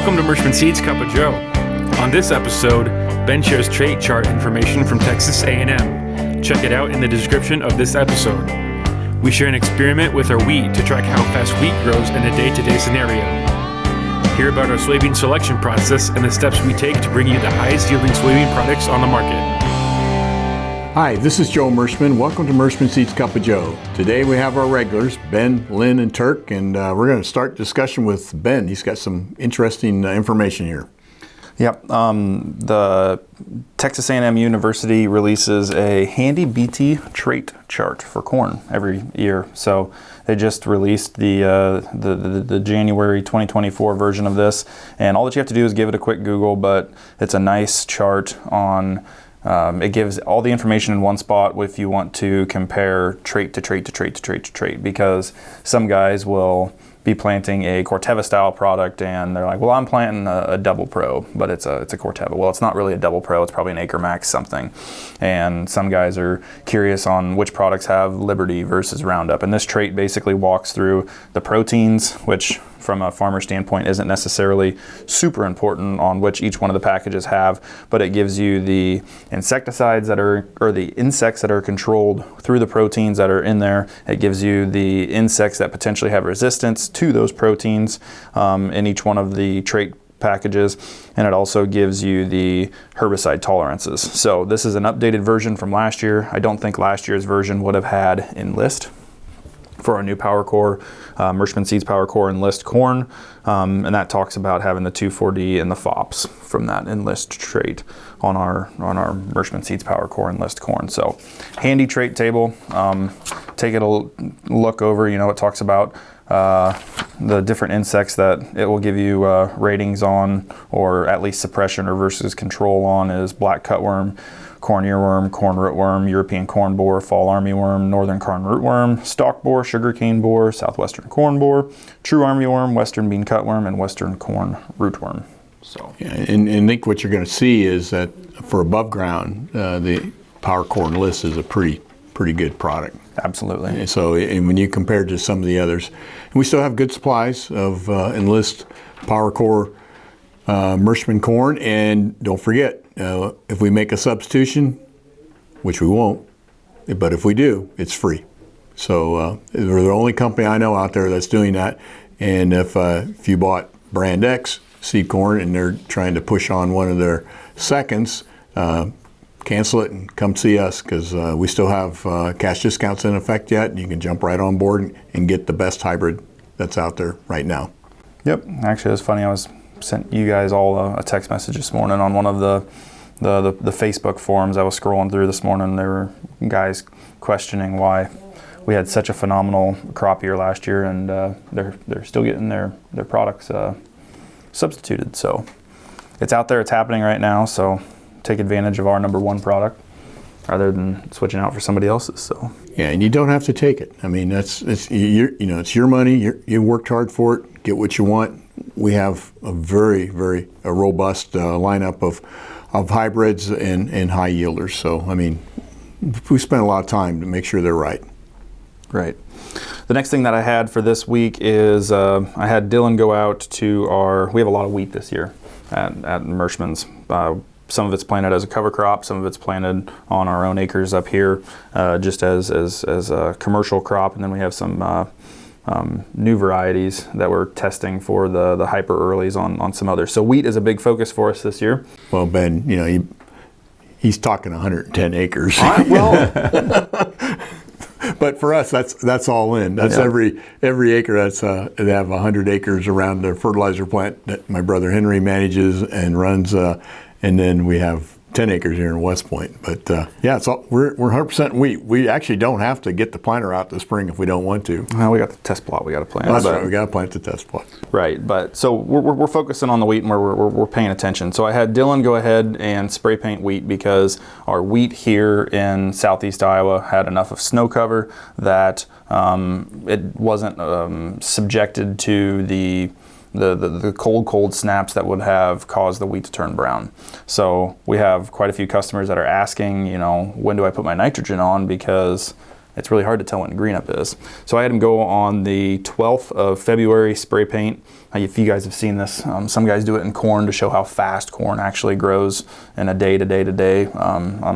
Welcome to Mershman Seeds Cup of Joe. On this episode, Ben shares trait chart information from Texas A&M. Check it out in the description of this episode. We share an experiment with our wheat to track how fast wheat grows in a day-to-day scenario. Hear about our soybean selection process and the steps we take to bring you the highest yielding soybean products on the market. Hi, this is Joe Mershman. Welcome to Mershman Seeds Cup of Joe. Today we have our regulars, Ben, Lynn, and Turk, and we're going to start discussion with Ben. He's got some interesting information here. Yep. The Texas A&M University releases a handy BT trait chart for corn every year. So they just released the January 2024 version of this, and all that you have to do is give it a quick Google, but it's a nice chart on it gives all the information in one spot if you want to compare trait to trait to trait to trait to trait, because some guys will be planting a Corteva style product and they're like, well, I'm planting a double pro, but it's a Corteva. Well, it's not really a double pro, it's probably an Acre Max something. And some guys are curious on which products have Liberty versus Roundup. And this trait basically walks through the proteins, which from a farmer standpoint isn't necessarily super important on which each one of the packages have, but it gives you the insecticides that are, or the insects that are controlled through the proteins that are in there. It gives you the insects that potentially have resistance to those proteins in each one of the trait packages, and it also gives you the herbicide tolerances. So this is an updated version from last year. I don't think last year's version would have had Enlist for our new Power Core, Mershman Seeds Power Core Enlist corn, and that talks about having the 2,4-D and the FOPs from that Enlist trait on our Mershman Seeds Power Core Enlist corn. So handy trait table. Take it a look over. You know, it talks about the different insects that it will give you ratings on, or at least suppression or versus control on, is black cutworm, corn earworm, corn rootworm, European corn borer, fall armyworm, northern corn rootworm, stalk borer, sugarcane borer, southwestern corn borer, true armyworm, western bean cutworm, and western corn rootworm. So, yeah, and I think what you're going to see is that for above ground, the Power Core Enlist is a pretty good product. Absolutely. And so, and when you compare it to some of the others, and we still have good supplies of Enlist Power Core Mershman corn, and don't forget, if we make a substitution, which we won't, but if we do, it's free. So we're the only company I know out there that's doing that. And if you bought Brand X seed corn and they're trying to push on one of their seconds, cancel it and come see us, because we still have cash discounts in effect yet. You can jump right on board and get the best hybrid that's out there right now. Yep. Actually, it was funny. I sent you guys all a text message this morning on one of the Facebook forums I was scrolling through this morning. There were guys questioning why we had such a phenomenal crop year last year, and they're still getting their products substituted. So it's out there, it's happening right now. So take advantage of our number one product rather than switching out for somebody else's. So yeah, and you don't have to take it. I mean, it's your money. You worked hard for it. Get what you want. We have a very robust lineup of hybrids and high yielders. So I mean, we spent a lot of time to make sure they're right. Right. The next thing that I had for this week is I had Dylan go out to we have a lot of wheat this year at Mershman's. Some of it's planted as a cover crop, some of it's planted on our own acres up here, just as a commercial crop, and then we have some new varieties that we're testing for the hyper earlies on some others. So wheat is a big focus for us this year. Well, Ben, he's talking 110 acres. But for us, that's all in. That's every acre. They have 100 acres around the fertilizer plant that my brother Henry manages and runs, and then we have 10 acres here in West Point. But it's all, we're 100% wheat. We actually don't have to get the planter out this spring if we don't want to. Well, we got the test plot we got to plant. That's right. We got to plant the test plot. Right. But so we're focusing on the wheat, and we're paying attention. So I had Dylan go ahead and spray paint wheat, because our wheat here in southeast Iowa had enough of snow cover that it wasn't subjected to the cold snaps that would have caused the wheat to turn brown. So we have quite a few customers that are asking, when do I put my nitrogen on, because it's really hard to tell when green up is. So I had him go on the 12th of February, spray paint. If you guys have seen this, some guys do it in corn to show how fast corn actually grows in a day-to-day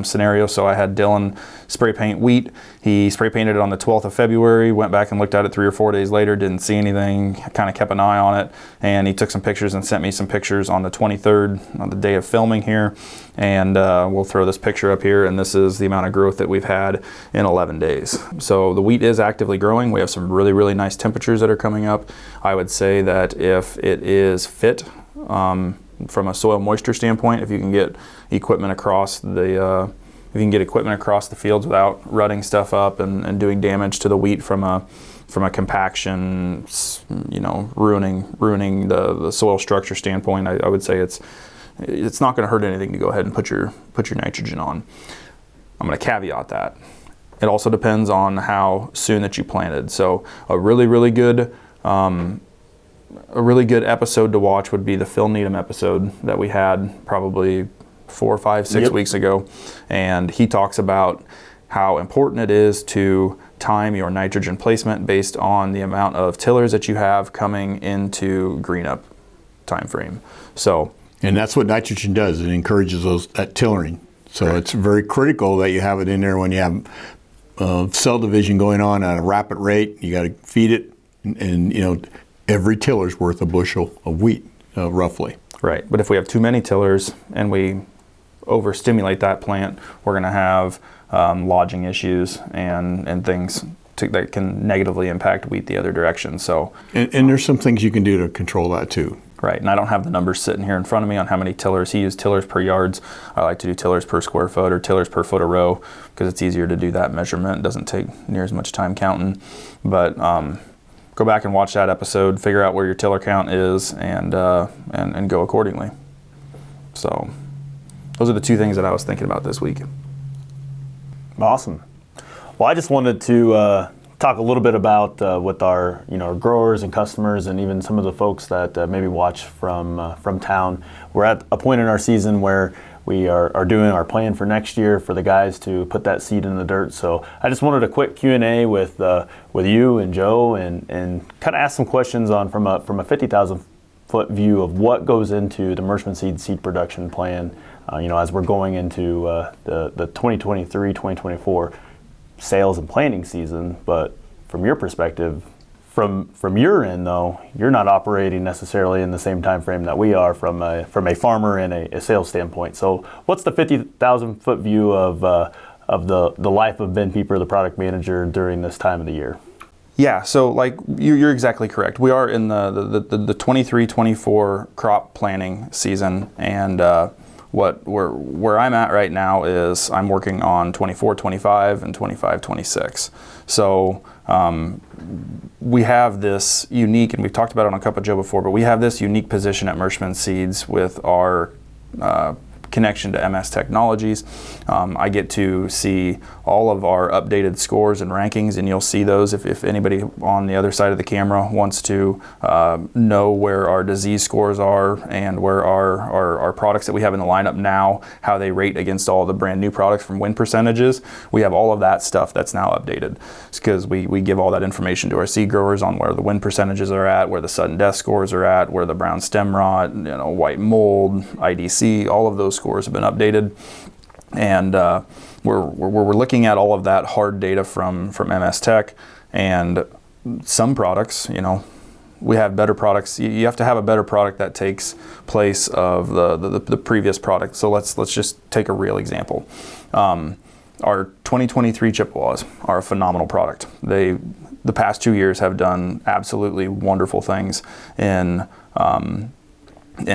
scenario. So I had Dylan spray paint wheat. He spray painted it on the 12th of February, went back and looked at it 3 or 4 days later, didn't see anything, kind of kept an eye on it, and he took some pictures and sent me some pictures on the 23rd, on the day of filming here. And we'll throw this picture up here, and this is the amount of growth that we've had in 11 days. So the wheat is actively growing. We have some really, really nice temperatures that are coming up. I would say that if it is fit from a soil moisture standpoint, if you can get equipment across the fields without rutting stuff up and doing damage to the wheat from a compaction, ruining the soil structure standpoint, I would say it's not going to hurt anything to go ahead and put your nitrogen on. I'm going to caveat that. It also depends on how soon that you planted. So a really good episode to watch would be the Phil Needham episode that we had probably 4, 5, 6 weeks ago. And he talks about how important it is to time your nitrogen placement based on the amount of tillers that you have coming into green up time frame. And that's what nitrogen does. It encourages that tillering. So Correct. It's very critical that you have it in there when you have cell division going on at a rapid rate. You got to feed it, and every tiller's worth a bushel of wheat, roughly. Right. But if we have too many tillers and we overstimulate that plant, we're going to have lodging issues and things that can negatively impact wheat the other direction. And there's some things you can do to control that too. Right, and I don't have the numbers sitting here in front of me on how many tillers. He used tillers per yards. I like to do tillers per square foot or tillers per foot a row because it's easier to do that measurement. It doesn't take near as much time counting. But go back and watch that episode, figure out where your tiller count is, and go accordingly. So those are the 2 things that I was thinking about this week. Awesome. Well, I just wanted to talk a little bit about with our growers and customers, and even some of the folks that maybe watch from town. We're at a point in our season where we are doing our plan for next year for the guys to put that seed in the dirt. So I just wanted a quick Q&A with you and Joe, and kind of ask some questions on from a 50,000 foot view of what goes into the Merchman seed production plan. As we're going into the 2023-2024 sales and planting season. But from your perspective, from your end though, you're not operating necessarily in the same time frame that we are from a farmer and a sales standpoint. So what's the 50,000 foot view of the life of Ben Pieper, the product manager, during this time of the year? Yeah, so like you're exactly correct. We are in the 23-24 crop planting season, and where I'm at right now is I'm working on 24-25 and 25-26. So we have this unique, and we've talked about it on Cup of Joe before, but we have this unique position at Merchman Seeds with our connection to MS Technologies. I get to see all of our updated scores and rankings, and you'll see those if anybody on the other side of the camera wants to know where our disease scores are and where our products that we have in the lineup now, how they rate against all the brand new products from win percentages. We have all of that stuff that's now updated. It's because we give all that information to our seed growers on where the win percentages are at, where the sudden death scores are at, where the brown stem rot, white mold, IDC, all of those scores have been updated. And we're looking at all of that hard data from MS Tech, and some products, we have better products. You have to have a better product that takes place of the previous product. So let's just take a real example. Our 2023 Chippewas are a phenomenal product. The past 2 years have done absolutely wonderful things in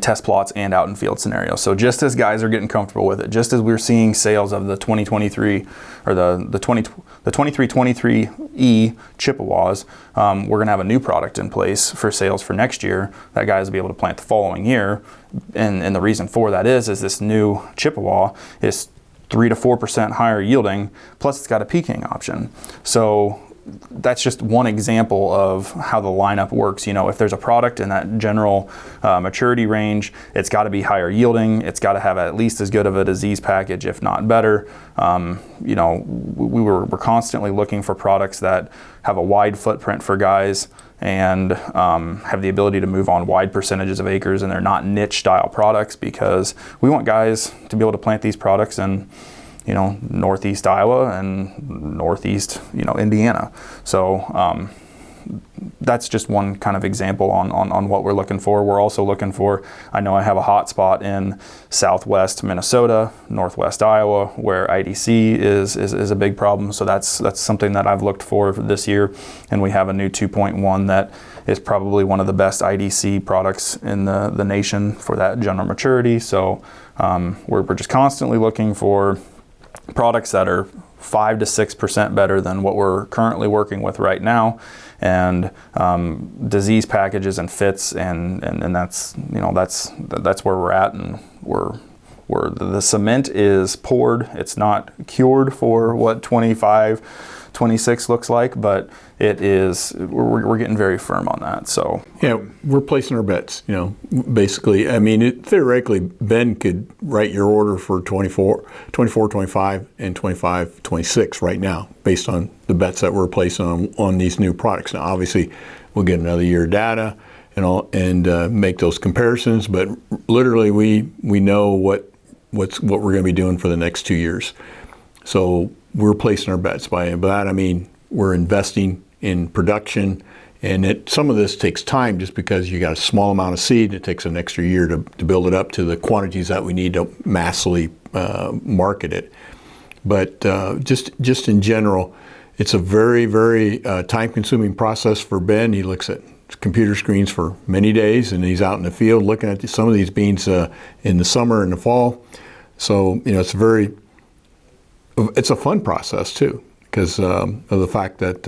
test plots and out in field scenarios. So just as guys are getting comfortable with it, just as we're seeing sales of the 2023 or the 23-23E Chippewas, we're going to have a new product in place for sales for next year that guys will be able to plant the following year. And the reason for that is this new Chippewa is 3 to 4% higher yielding, plus it's got a peaking option. So that's just one example of how the lineup works. If there's a product in that general maturity range, it's got to be higher yielding. It's got to have at least as good of a disease package, if not better. We're constantly looking for products that have a wide footprint for guys and have the ability to move on wide percentages of acres, and they're not niche style products, because we want guys to be able to plant these products in northeast Iowa and northeast Indiana. So that's just one kind of example on what we're looking for. We're also looking for, I know I have a hot spot in southwest Minnesota, northwest Iowa, where IDC is a big problem. So that's something that I've looked for this year. And we have a new 2.1 that is probably one of the best IDC products in the nation for that general maturity. So we're just constantly looking for products that are 5 to 6% better than what we're currently working with right now, and disease packages and fits, and that's where we're at, and the cement is poured. It's not cured for what 25, 26 looks like, but it is. We're getting very firm on that. So yeah, we're placing our bets. Basically, I mean, theoretically, Ben could write your order for 24, 25, and 25, 26 right now, based on the bets that we're placing on these new products. Now, obviously, we'll get another year of data and make those comparisons. But literally, we know what we're going to be doing for the next 2 years. So we're placing our bets. By that, I mean we're investing in production, and some of this takes time just because you got a small amount of seed. It takes an extra year to build it up to the quantities that we need to massively market it. But just in general, it's a very, very time-consuming process for Ben. He looks at computer screens for many days, and he's out in the field looking at some of these beans in the summer and the fall. So it's a fun process too, because of the fact that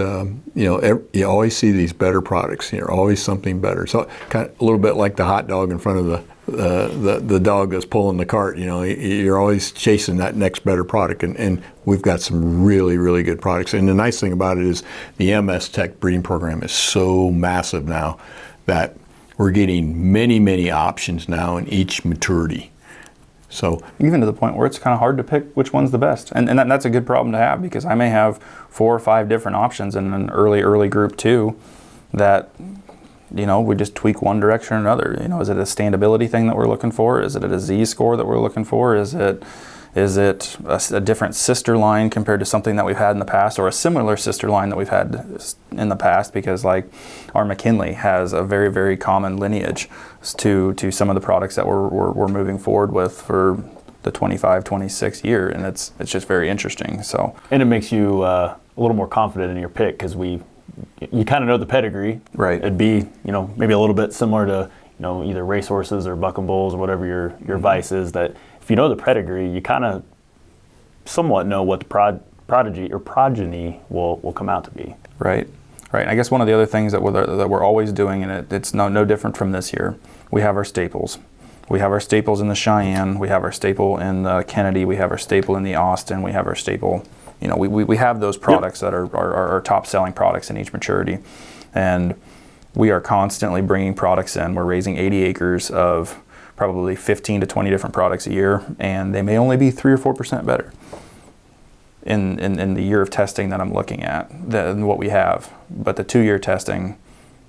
you always see these better products. Always something better. So kind of a little bit like the hot dog in front of the dog that's pulling the cart. You're always chasing that next better product, and we've got some really, really good products. And the nice thing about it is the MS Tech breeding program is so massive now that we're getting many, many options now in each maturity. So even to the point where it's kind of hard to pick which one's the best. And that's a good problem to have, because I may have 4 or 5 different options in an early group 2 that, we just tweak one direction or another. Is it a standability thing that we're looking for? Is it a disease score that we're looking for? Is it a different sister line compared to something that we've had in the past, or a similar sister line that we've had in the past? Because like our McKinley has a very, very common lineage to some of the products that we're moving forward with for the 25, 26 year, and it's just very interesting. So, and it makes you a little more confident in your pick, because you kind of know the pedigree. Right. It'd be maybe a little bit similar to either racehorses or buck and bulls or whatever your vice is, that if you know the pedigree, you kind of somewhat know what the progeny will come out to be. Right. And I guess one of the other things that we're always doing, and it's no different from this year, we have our staples. We have our staples in the Cheyenne. We have our staple in the Kennedy. We have our staple in the Austin. We have our staple. We have those products that are our top selling products in each maturity, and we are constantly bringing products in. We're raising 80 acres of probably 15 to 20 different products a year, and they may only be 3 or 4% better in the year of testing that I'm looking at than what we have. But the 2-year testing,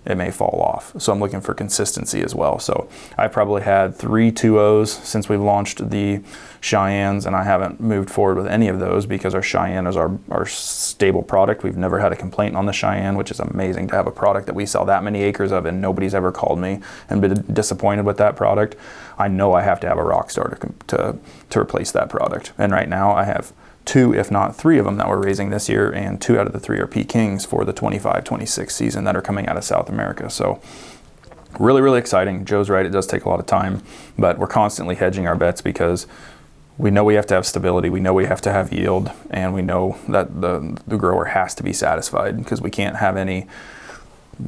it may fall off. So I'm looking for consistency as well. So I probably had 3 2.0s since we've launched the Cheyennes, and I haven't moved forward with any of those because our Cheyenne is our stable product. We've never had a complaint on the Cheyenne, which is amazing to have a product that we sell that many acres of and nobody's ever called me and been disappointed with that product. I know I have to have a Rockstar to replace that product. And right now I have 2, if not 3 of them that we're raising this year, and 2 out of the 3 are Pekings for the 25-26 season that are coming out of South America. So really, really exciting. Joe's right, it does take a lot of time, but we're constantly hedging our bets because we know we have to have stability, we know we have to have yield, and we know that the grower has to be satisfied, because we can't have any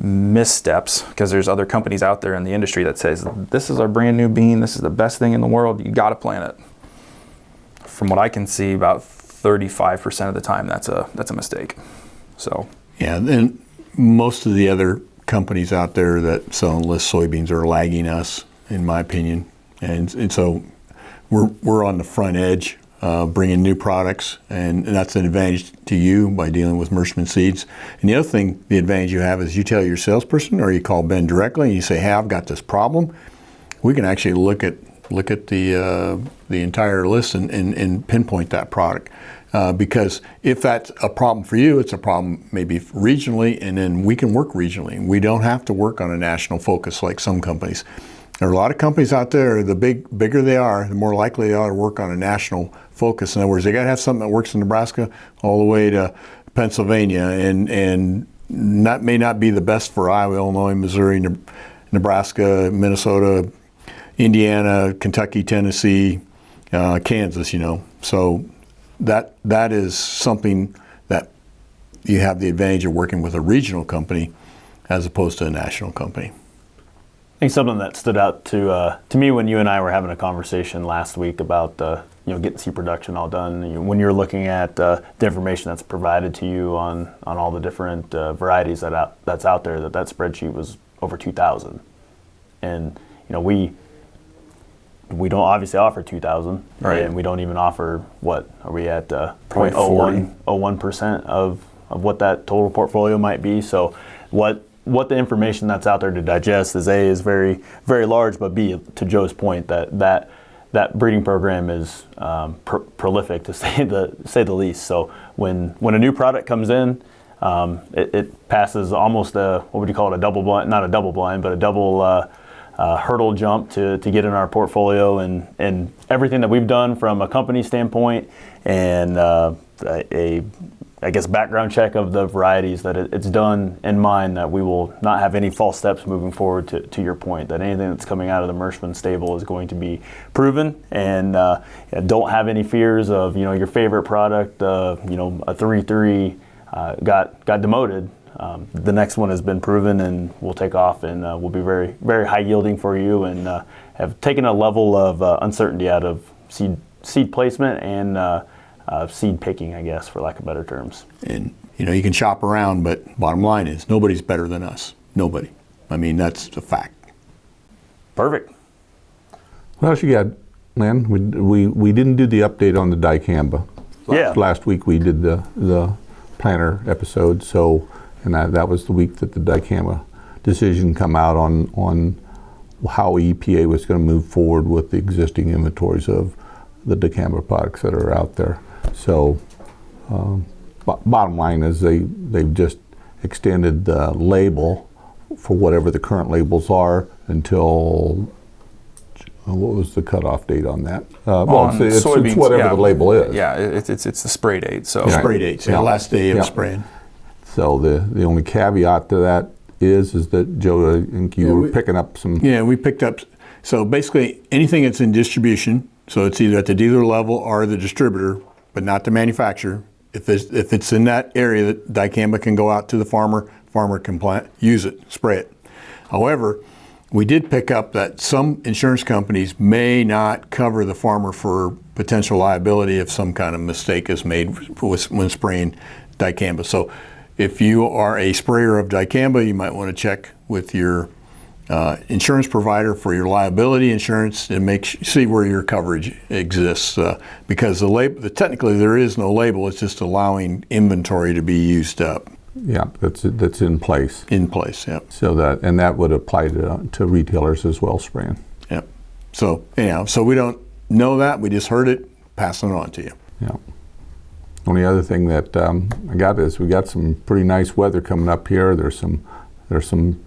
missteps, because there's other companies out there in the industry that says, this is our brand new bean, this is the best thing in the world, you got to plant it. From what I can see, about 35% of the time that's a mistake. So Yeah, and most of the other companies out there that sell enlist soybeans are lagging us, in my opinion, and so we're on the front edge, bringing new products, and that's an advantage to you by dealing with Mershman seeds. And the other thing, the advantage you have is you tell your salesperson, or you call Ben directly, and you say, "Hey, I've got this problem." We can actually look at the entire list and pinpoint that product. Because if that's a problem for you, it's a problem maybe regionally, and then we can work regionally. We don't have to work on a national focus like some companies. There are a lot of companies out there, the bigger they are, the more likely they are to work on a national focus. In other words, they got to have something that works in Nebraska all the way to Pennsylvania, and that may not be the best for Iowa, Illinois, Missouri, Nebraska, Minnesota, Indiana, Kentucky, Tennessee, Kansas, So that is something that you have the advantage of working with a regional company as opposed to a national company. I think something that stood out to me when you and I were having a conversation last week about getting seed production all done. When you're looking at the information that's provided to you on all the different varieties that's out there, that spreadsheet was over 2,000, and we don't obviously offer 2,000, right? And we don't even offer, what are we at, 0.01% of what that total portfolio might be. So what the information that's out there to digest is very, very large, but B, to Joe's point, that breeding program is prolific, to say the least. So when a new product comes in, it passes almost what would you call it, a double blind, not a double blind, but a double hurdle jump to get in our portfolio, and everything that we've done from a company standpoint and I guess background check of the varieties, that it's done in mind that we will not have any false steps moving forward, to your point, that anything that's coming out of the Mershman stable is going to be proven, and don't have any fears of your favorite product, a 3-3 got demoted. The next one has been proven and will take off, and will be very, very high yielding for you, and have taken a level of uncertainty out of seed placement and seed picking, I guess, for lack of better terms. And you can shop around, but bottom line is nobody's better than us. Nobody. I mean, that's a fact. Perfect. What else you got, Lynn? We didn't do the update on the dicamba. Last week we did the planter episode, and that was the week that the dicamba decision come out on how EPA was going to move forward with the existing inventories of the dicamba products that are out there. So bottom line is they've just extended the label for whatever the current labels are until, what was the cutoff date on that? It's whatever the label is. Yeah, it's the spray date. So spray dates, last day of spraying. So the only caveat to that is that, Joe, I think you were picking up some. Yeah, we picked up. So basically anything that's in distribution, so it's either at the dealer level or the distributor, but not the manufacturer. If it's in that area, that dicamba can go out to the farmer can use it, spray it. However, we did pick up that some insurance companies may not cover the farmer for potential liability if some kind of mistake is made when spraying dicamba. So if you are a sprayer of dicamba, you might want to check with your insurance provider for your liability insurance and see where your coverage exists, because technically there is no label. It's just allowing inventory to be used up. Yeah, that's in place. In place, yeah. So that would apply to retailers as well, spraying. Yep. So so we don't know that. We just heard it, passing it on to you. Yeah. Only other thing that I got is we got some pretty nice weather coming up here. There's some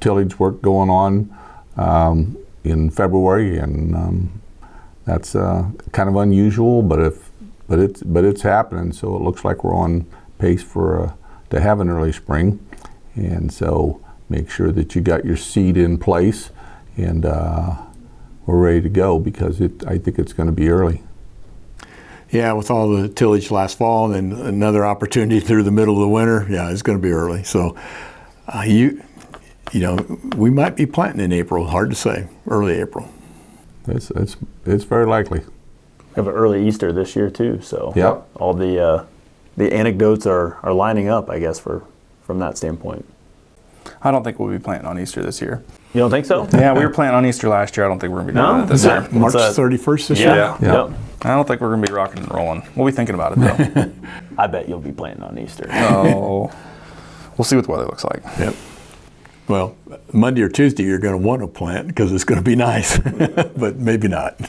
tillage work going on in February, and that's kind of unusual, but it's happening. So it looks like we're on pace to have an early spring, and so make sure that you got your seed in place, and we're ready to go, because I think it's going to be early. Yeah, with all the tillage last fall and then another opportunity through the middle of the winter, it's going to be early. So we might be planting in April. Hard to say. Early April. It's very likely. We have an early Easter this year too, so yep. All the anecdotes are lining up, I guess, for from that standpoint. I don't think we'll be planting on Easter this year. You don't think so? Yeah, we were planting on Easter last year. I don't think we're going to be doing it this year. March 31st this year? Yeah. Yep. I don't think we're going to be rocking and rolling. We'll be thinking about it, though. I bet you'll be planting on Easter. Oh, we'll see what the weather looks like. Yep. Well, Monday or Tuesday you're going to want to plant because it's going to be nice, but maybe not.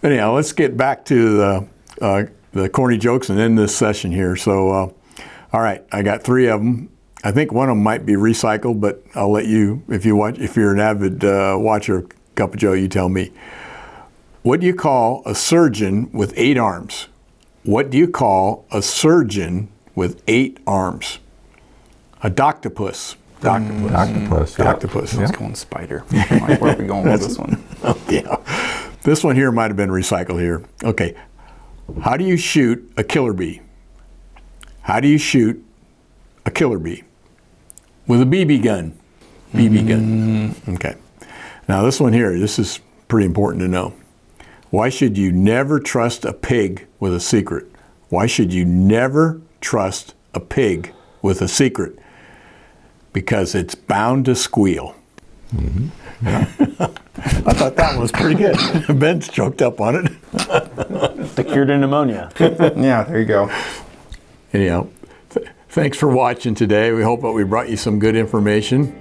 Anyhow, let's get back to the corny jokes and end this session here. So, all right, I got 3 of them. I think one of them might be recycled, but I'll let you, if you're an avid watcher of Cup of Joe, you tell me. What do you call a surgeon with 8 arms? What do you call a surgeon with 8 arms? A doctopus. Octopus. Yeah. Octopus. Let's go on spider. Where are we going with this one? Oh, yeah. This one here might have been recycled here. Okay. How do you shoot a killer bee? How do you shoot a killer bee? With a BB gun. BB gun. Okay. Now this one here, this is pretty important to know. Why should you never trust a pig with a secret? Why should you never trust a pig with a secret? Because it's bound to squeal. Mm-hmm. Yeah. I thought that was pretty good. Ben's choked up on it. The cure to pneumonia. Yeah, there you go. Anyhow, thanks for watching today. We hope that we brought you some good information,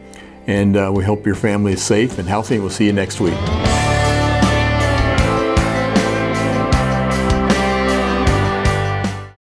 and we hope your family is safe and healthy, and we'll see you next week.